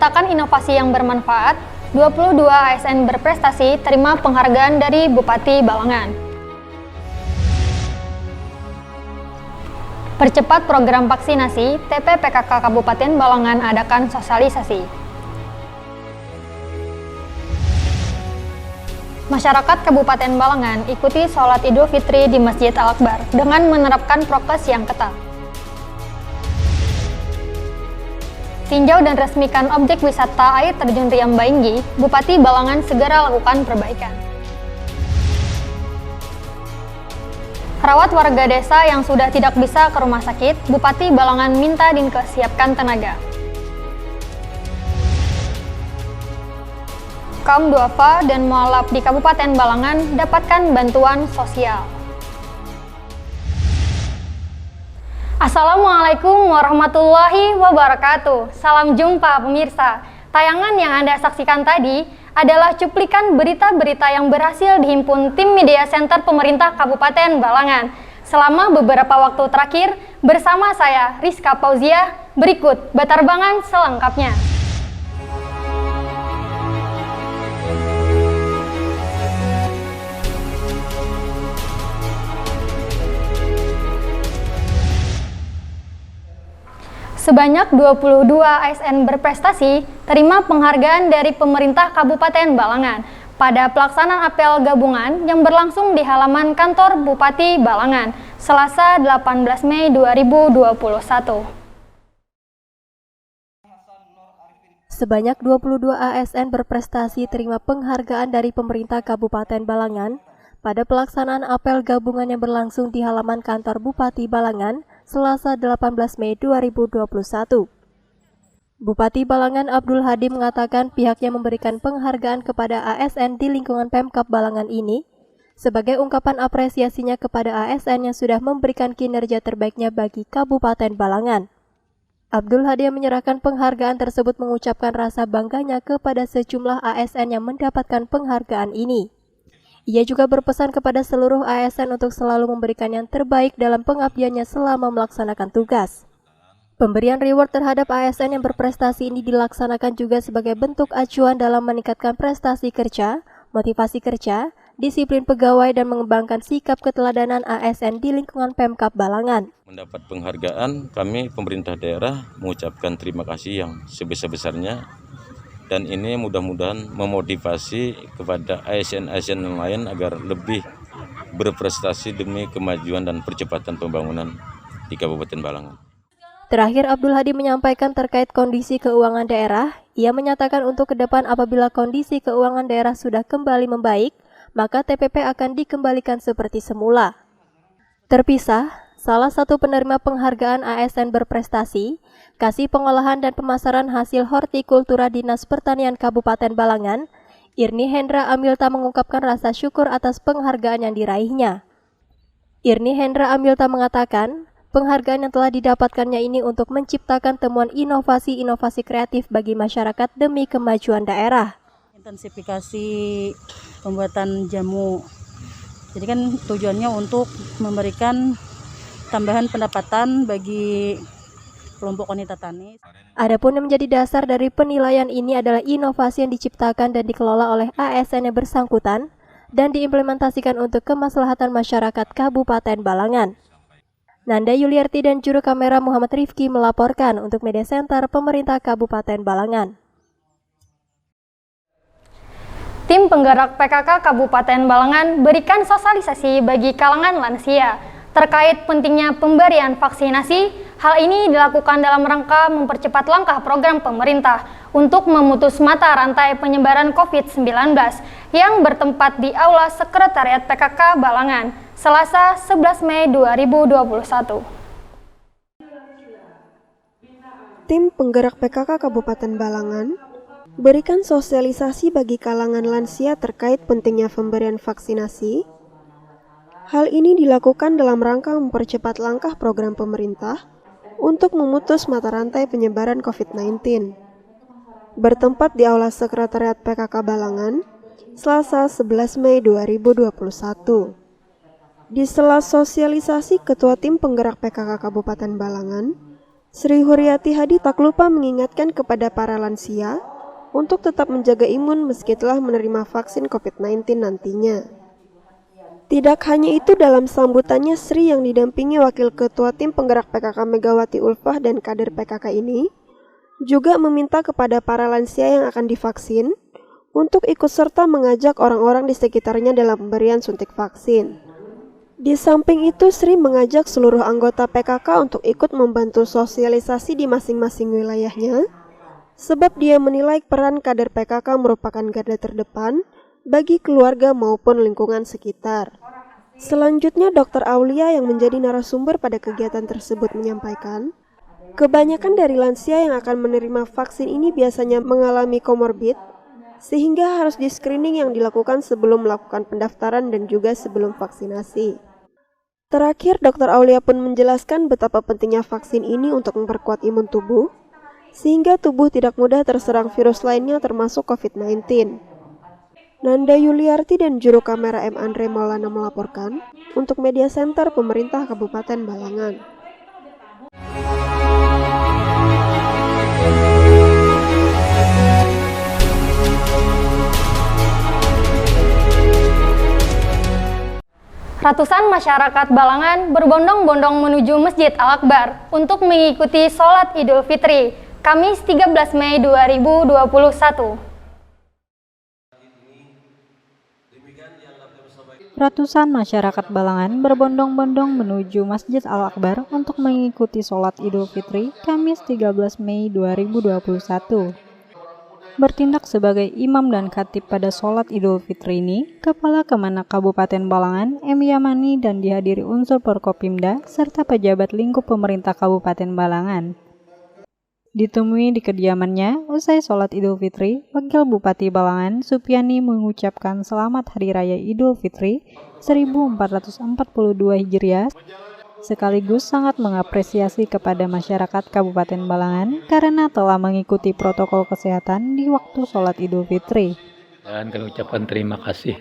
menciptakan inovasi yang bermanfaat, 22 ASN berprestasi terima penghargaan dari Bupati Balangan. Percepat program vaksinasi, TPPKK Kabupaten Balangan adakan sosialisasi. Masyarakat Kabupaten Balangan ikuti sholat Idul Fitri di Masjid Al-Akbar dengan menerapkan prokes yang ketat. Tinjau dan resmikan objek wisata air terjun Riam Bainggi, Bupati Balangan segera lakukan perbaikan. Rawat warga desa yang sudah tidak bisa ke rumah sakit, Bupati Balangan minta Dinkes siapkan tenaga. Kaum duafa dan mualaf di Kabupaten Balangan dapatkan bantuan sosial. Assalamualaikum warahmatullahi wabarakatuh. Salam jumpa pemirsa. Tayangan yang Anda saksikan tadi adalah cuplikan berita-berita yang berhasil dihimpun tim Media Center Pemerintah Kabupaten Balangan selama beberapa waktu terakhir bersama saya, Rizka Fauzia. Berikut batarbangan selengkapnya. Sebanyak 22 ASN berprestasi terima penghargaan dari pemerintah Kabupaten Balangan pada pelaksanaan apel gabungan yang berlangsung di halaman kantor Bupati Balangan, Selasa 18 Mei 2021. Sebanyak 22 ASN berprestasi terima penghargaan dari pemerintah Kabupaten Balangan pada pelaksanaan apel gabungan yang berlangsung di halaman kantor Bupati Balangan, Selasa 18 Mei 2021. Bupati Balangan Abdul Hadi mengatakan pihaknya memberikan penghargaan kepada ASN di lingkungan Pemkab Balangan ini sebagai ungkapan apresiasinya kepada ASN yang sudah memberikan kinerja terbaiknya bagi Kabupaten Balangan. Abdul Hadi yang menyerahkan penghargaan tersebut mengucapkan rasa bangganya kepada sejumlah ASN yang mendapatkan penghargaan ini. Ia juga berpesan kepada seluruh ASN untuk selalu memberikan yang terbaik dalam pengabdiannya selama melaksanakan tugas. Pemberian reward terhadap ASN yang berprestasi ini dilaksanakan juga sebagai bentuk acuan dalam meningkatkan prestasi kerja, motivasi kerja, disiplin pegawai, dan mengembangkan sikap keteladanan ASN di lingkungan Pemkab Balangan. Mendapat penghargaan, kami pemerintah daerah mengucapkan terima kasih yang sebesar-besarnya. Dan ini mudah-mudahan memotivasi kepada ASN-ASN yang lain agar lebih berprestasi demi kemajuan dan percepatan pembangunan di Kabupaten Balangan. Terakhir, Abdul Hadi menyampaikan terkait kondisi keuangan daerah. Ia menyatakan untuk ke depan apabila kondisi keuangan daerah sudah kembali membaik, maka TPP akan dikembalikan seperti semula. Terpisah, salah satu penerima penghargaan ASN berprestasi, Kasih Pengolahan dan Pemasaran Hasil Hortikultura Dinas Pertanian Kabupaten Balangan, Irni Hendra Amilta mengungkapkan rasa syukur atas penghargaan yang diraihnya. Irni Hendra Amilta mengatakan, penghargaan yang telah didapatkannya ini untuk menciptakan temuan inovasi-inovasi kreatif bagi masyarakat demi kemajuan daerah. Intensifikasi pembuatan jamu. Jadi kan tujuannya untuk memberikan tambahan pendapatan bagi kelompok wanita tani. Adapun yang menjadi dasar dari penilaian ini adalah inovasi yang diciptakan dan dikelola oleh ASN yang bersangkutan dan diimplementasikan untuk kemaslahatan masyarakat Kabupaten Balangan. Nanda Yuliarti dan juru kamera Muhammad Rifki melaporkan untuk Media Center Pemerintah Kabupaten Balangan. Tim penggerak PKK Kabupaten Balangan berikan sosialisasi bagi kalangan lansia terkait pentingnya pemberian vaksinasi. Hal ini dilakukan dalam rangka mempercepat langkah program pemerintah untuk memutus mata rantai penyebaran COVID-19 yang bertempat di Aula Sekretariat PKK Balangan, Selasa 11 Mei 2021. Tim penggerak PKK Kabupaten Balangan berikan sosialisasi bagi kalangan lansia terkait pentingnya pemberian vaksinasi. Hal ini dilakukan dalam rangka mempercepat langkah program pemerintah untuk memutus mata rantai penyebaran COVID-19. Bertempat di Aula Sekretariat PKK Balangan, Selasa 11 Mei 2021. Di sela sosialisasi Ketua Tim Penggerak PKK Kabupaten Balangan, Sri Huryati Hadi tak lupa mengingatkan kepada para lansia untuk tetap menjaga imun meski telah menerima vaksin COVID-19 nantinya. Tidak hanya itu, dalam sambutannya Sri yang didampingi Wakil Ketua Tim Penggerak PKK Megawati Ulfah dan kader PKK ini juga meminta kepada para lansia yang akan divaksin untuk ikut serta mengajak orang-orang di sekitarnya dalam pemberian suntik vaksin. Di samping itu, Sri mengajak seluruh anggota PKK untuk ikut membantu sosialisasi di masing-masing wilayahnya, sebab dia menilai peran kader PKK merupakan garda terdepan bagi keluarga maupun lingkungan sekitar. Selanjutnya, Dr. Aulia yang menjadi narasumber pada kegiatan tersebut menyampaikan, kebanyakan dari lansia yang akan menerima vaksin ini biasanya mengalami komorbid, sehingga harus di-screening yang dilakukan sebelum melakukan pendaftaran dan juga sebelum vaksinasi. Terakhir, Dr. Aulia pun menjelaskan betapa pentingnya vaksin ini untuk memperkuat imun tubuh, sehingga tubuh tidak mudah terserang virus lainnya termasuk COVID-19. Nanda Yuliarti dan juru kamera M. Andre Maulana melaporkan untuk Media Center Pemerintah Kabupaten Balangan. Ratusan masyarakat Balangan berbondong-bondong menuju Masjid Al-Akbar untuk mengikuti sholat Idul Fitri, Kamis 13 Mei 2021. Ratusan masyarakat Balangan berbondong-bondong menuju Masjid Al-Akbar untuk mengikuti sholat Idul Fitri, Kamis 13 Mei 2021. Bertindak sebagai imam dan khatib pada sholat Idul Fitri ini, Kepala Kemenak Kabupaten Balangan, M. Yamani, dan dihadiri unsur Forkopimda serta pejabat lingkup pemerintah Kabupaten Balangan. Ditemui di kediamannya, usai sholat Idul Fitri, Wakil Bupati Balangan, Supiani, mengucapkan selamat Hari Raya Idul Fitri 1442 Hijriah, sekaligus sangat mengapresiasi kepada masyarakat Kabupaten Balangan karena telah mengikuti protokol kesehatan di waktu sholat Idul Fitri. Dan kami ucapkan terima kasih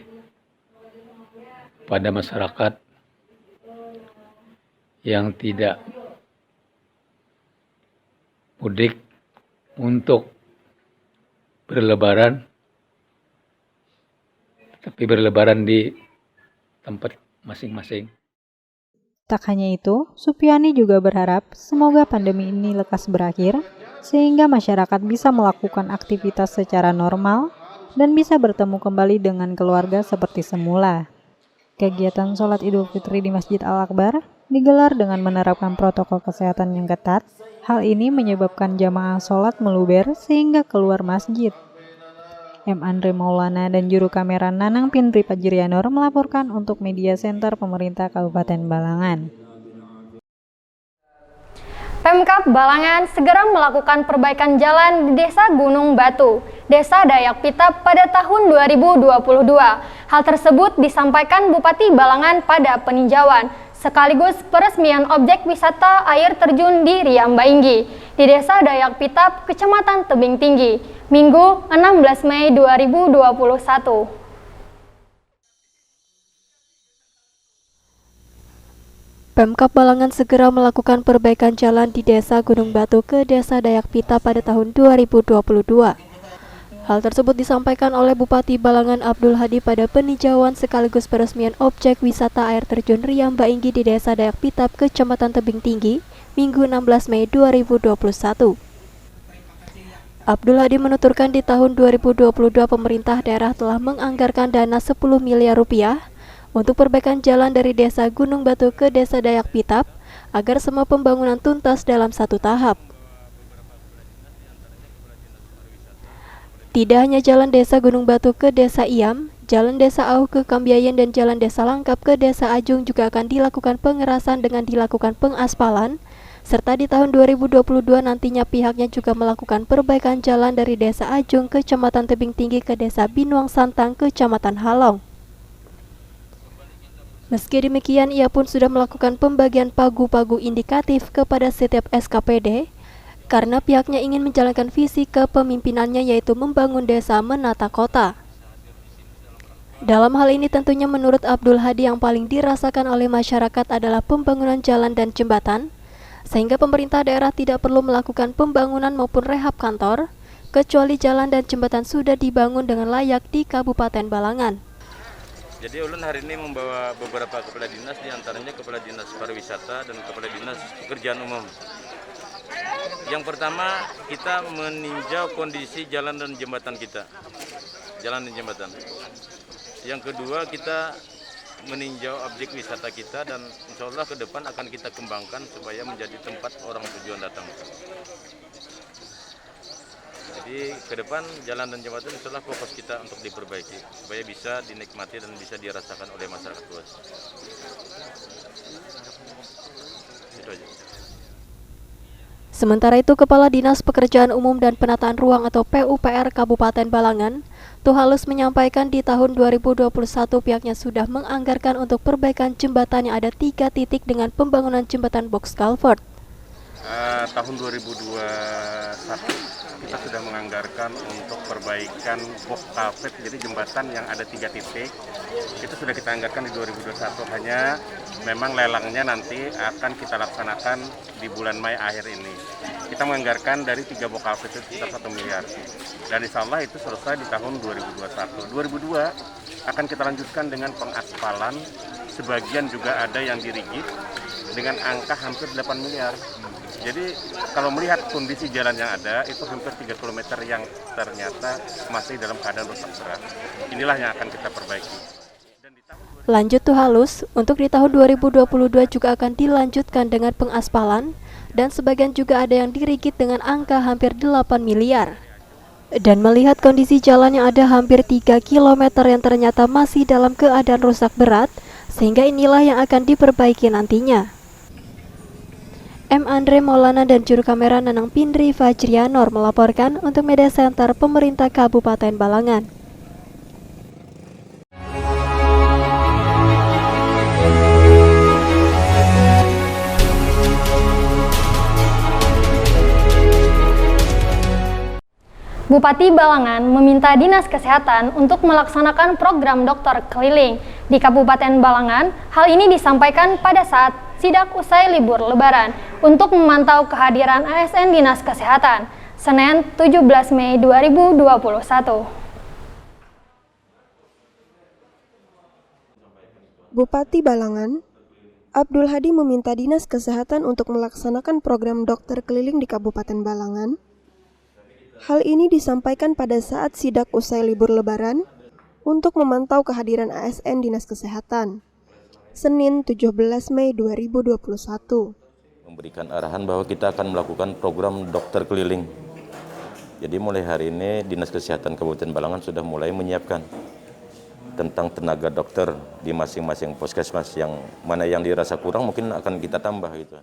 pada masyarakat yang tidak mudik untuk berlebaran, tapi berlebaran di tempat masing-masing. Tak hanya itu, Supiani juga berharap semoga pandemi ini lekas berakhir, sehingga masyarakat bisa melakukan aktivitas secara normal dan bisa bertemu kembali dengan keluarga seperti semula. Kegiatan sholat Idul Fitri di Masjid Al-Akbar digelar dengan menerapkan protokol kesehatan yang ketat. Hal ini menyebabkan jamaah sholat meluber sehingga keluar masjid. M. Andre Maulana dan juru kamera Nanang Pindri Pajirianor melaporkan untuk Media Center Pemerintah Kabupaten Balangan. Pemkab Balangan segera melakukan perbaikan jalan di Desa Gunung Batu, Desa Dayak Pitap pada tahun 2022. Hal tersebut disampaikan Bupati Balangan pada peninjauan, sekaligus peresmian objek wisata air terjun di Riambainggi, di Desa Dayak Pitap, Kecamatan Tebing Tinggi, Minggu 16 Mei 2021. Pemkab Balangan segera melakukan perbaikan jalan di Desa Gunung Batu ke Desa Dayak Pitap pada tahun 2022. Hal tersebut disampaikan oleh Bupati Balangan Abdul Hadi pada peninjauan sekaligus peresmian objek wisata air terjun Riambainggi di Desa Dayak Pitap, Kecamatan Tebing Tinggi, Minggu 16 Mei 2021. Abdul Hadi menuturkan di tahun 2022 pemerintah daerah telah menganggarkan dana 10 miliar rupiah untuk perbaikan jalan dari Desa Gunung Batu ke Desa Dayak Pitap agar semua pembangunan tuntas dalam satu tahap. Tidak hanya jalan Desa Gunung Batu ke Desa Iam, jalan Desa Auh ke Kambiayen dan jalan Desa Langkap ke Desa Ajung juga akan dilakukan pengerasan dengan dilakukan pengaspalan, serta di tahun 2022 nantinya pihaknya juga melakukan perbaikan jalan dari Desa Ajung ke Kecamatan Tebing Tinggi ke Desa Binuang Santang ke Kecamatan Halong. Meski demikian, ia pun sudah melakukan pembagian pagu-pagu indikatif kepada setiap SKPD, karena pihaknya ingin menjalankan visi kepemimpinannya yaitu membangun desa menata kota. Dalam hal ini tentunya menurut Abdul Hadi yang paling dirasakan oleh masyarakat adalah pembangunan jalan dan jembatan, sehingga pemerintah daerah tidak perlu melakukan pembangunan maupun rehab kantor, kecuali jalan dan jembatan sudah dibangun dengan layak di Kabupaten Balangan. Jadi ulun hari ini membawa beberapa kepala dinas, diantaranya kepala dinas pariwisata dan kepala dinas pekerjaan umum. Yang pertama, kita meninjau kondisi jalan dan jembatan kita. Jalan dan jembatan. Yang kedua, kita meninjau objek wisata kita dan insya Allah ke depan akan kita kembangkan supaya menjadi tempat orang tujuan datang. Jadi ke depan jalan dan jembatan insya Allah fokus kita untuk diperbaiki supaya bisa dinikmati dan bisa dirasakan oleh masyarakat luas. Itu aja. Sementara itu, Kepala Dinas Pekerjaan Umum dan Penataan Ruang atau PUPR Kabupaten Balangan, Tuhalus menyampaikan di tahun 2021 pihaknya sudah menganggarkan untuk perbaikan jembatan yang ada 3 titik dengan pembangunan jembatan box culvert. Tahun 2021 kita sudah menganggarkan untuk perbaikan box culvert, jadi jembatan yang ada 3 titik itu sudah kita anggarkan di 2021, hanya memang lelangnya nanti akan kita laksanakan di bulan Mei akhir ini. Kita menganggarkan dari 3 box culvert itu sekitar 1 miliar dan insya Allah itu selesai di tahun 2021. 2002 akan kita lanjutkan dengan pengaspalan, sebagian juga ada yang dirigit dengan angka hampir 8 miliar. Jadi kalau melihat kondisi jalan yang ada, itu hampir 3 km yang ternyata masih dalam keadaan rusak berat. Inilah yang akan kita perbaiki. Lanjut Tuhalus, untuk di tahun 2022 juga akan dilanjutkan dengan pengaspalan, dan sebagian juga ada yang dirigit dengan angka hampir 8 miliar. Dan melihat kondisi jalan yang ada hampir 3 km yang ternyata masih dalam keadaan rusak berat, sehingga inilah yang akan diperbaiki nantinya. M. Andre Maulana dan juru kamera Nanang Pindri Fajrianor melaporkan untuk Media Center Pemerintah Kabupaten Balangan. Bupati Balangan meminta Dinas Kesehatan untuk melaksanakan program dokter keliling di Kabupaten Balangan. Hal ini disampaikan pada saat sidak usai libur Lebaran untuk memantau kehadiran ASN Dinas Kesehatan, Senin 17 Mei 2021. Bupati Balangan, Abdul Hadi meminta Dinas Kesehatan untuk melaksanakan program dokter keliling di Kabupaten Balangan. Hal ini disampaikan pada saat sidak usai libur Lebaran untuk memantau kehadiran ASN Dinas Kesehatan, Senin 17 Mei 2021. Memberikan arahan bahwa kita akan melakukan program dokter keliling. Jadi mulai hari ini Dinas Kesehatan Kabupaten Balangan sudah mulai menyiapkan tentang tenaga dokter di masing-masing puskesmas, yang mana yang dirasa kurang mungkin akan kita tambah gitu.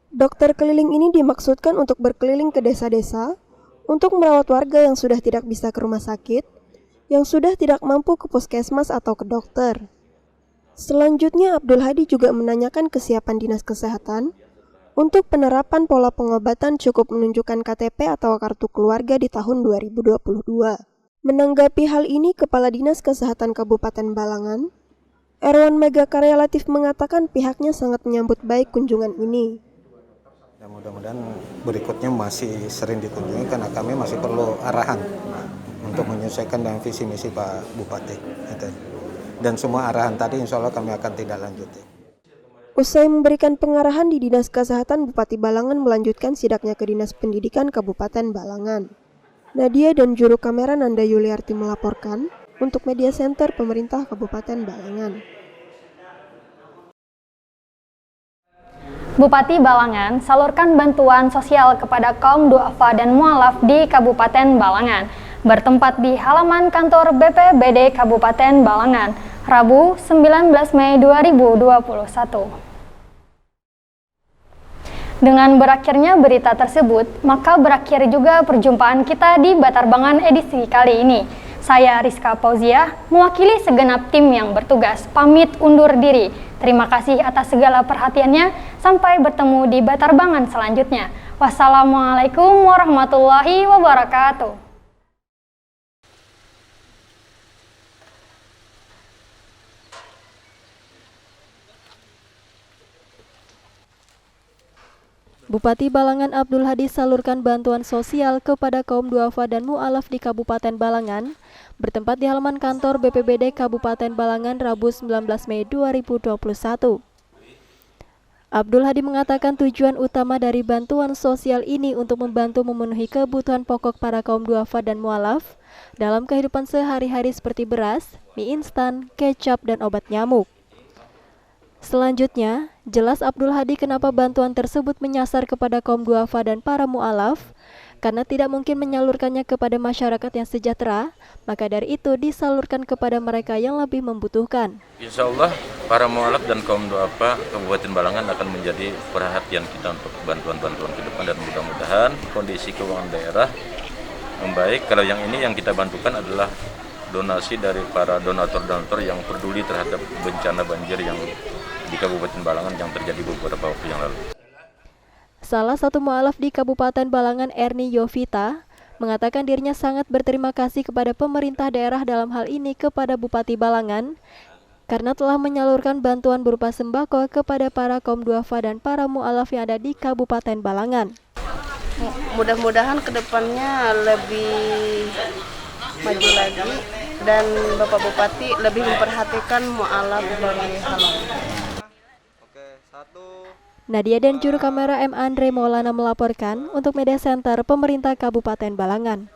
Dokter keliling ini dimaksudkan untuk berkeliling ke desa-desa untuk merawat warga yang sudah tidak bisa ke rumah sakit, yang sudah tidak mampu ke puskesmas atau ke dokter. Selanjutnya, Abdul Hadi juga menanyakan kesiapan Dinas Kesehatan untuk penerapan pola pengobatan cukup menunjukkan KTP atau kartu keluarga di tahun 2022. Menanggapi hal ini, Kepala Dinas Kesehatan Kabupaten Balangan, Erwan Megakarya Latif mengatakan pihaknya sangat menyambut baik kunjungan ini. Ya, mudah-mudahan berikutnya masih sering dikunjungi karena kami masih perlu arahan untuk menyesuaikan dengan visi misi Pak Bupati. Dan semua arahan tadi insya Allah kami akan tidak lanjuti. Usai memberikan pengarahan di Dinas Kesehatan, Bupati Balangan melanjutkan sidaknya ke Dinas Pendidikan Kabupaten Balangan. Nadia dan juru kamera Nanda Yuliarti melaporkan untuk Media Center Pemerintah Kabupaten Balangan. Bupati Balangan salurkan bantuan sosial kepada kaum duafa dan mualaf di Kabupaten Balangan, bertempat di halaman kantor BPBD Kabupaten Balangan, Rabu 19 Mei 2021. Dengan berakhirnya berita tersebut, maka berakhir juga perjumpaan kita di Batarbangan edisi kali ini. Saya Rizka Pauziah, mewakili segenap tim yang bertugas, pamit undur diri. Terima kasih atas segala perhatiannya. Sampai bertemu di Batarbangan selanjutnya. Wassalamualaikum warahmatullahi wabarakatuh. Bupati Balangan Abdul Hadi salurkan bantuan sosial kepada kaum duafa dan mu'alaf di Kabupaten Balangan bertempat di halaman kantor BPBD Kabupaten Balangan Rabu 19 Mei 2021. Abdul Hadi mengatakan tujuan utama dari bantuan sosial ini untuk membantu memenuhi kebutuhan pokok para kaum duafa dan mu'alaf dalam kehidupan sehari-hari seperti beras, mie instan, kecap, dan obat nyamuk. Selanjutnya, jelas Abdul Hadi kenapa bantuan tersebut menyasar kepada kaum duafa dan para mu'alaf, karena tidak mungkin menyalurkannya kepada masyarakat yang sejahtera, maka dari itu disalurkan kepada mereka yang lebih membutuhkan. Insya Allah para mu'alaf dan kaum duafa Kabupaten Balangan akan menjadi perhatian kita untuk bantuan-bantuan ke depan, dan mudah-mudahan kondisi keuangan daerah membaik. Kalau yang ini yang kita bantukan adalah donasi dari para donatur-donatur yang peduli terhadap bencana banjir yang di Kabupaten Balangan yang terjadi beberapa waktu yang lalu. Salah satu mu'alaf di Kabupaten Balangan, Erni Yovita, mengatakan dirinya sangat berterima kasih kepada pemerintah daerah dalam hal ini kepada Bupati Balangan karena telah menyalurkan bantuan berupa sembako kepada para kaum duafa dan para mu'alaf yang ada di Kabupaten Balangan. Mudah-mudahan kedepannya lebih maju lagi dan Bapak Bupati lebih memperhatikan mu'alaf dari halaman. Nadia dan juru kamera M. Andre Maulana melaporkan untuk Media Center Pemerintah Kabupaten Balangan.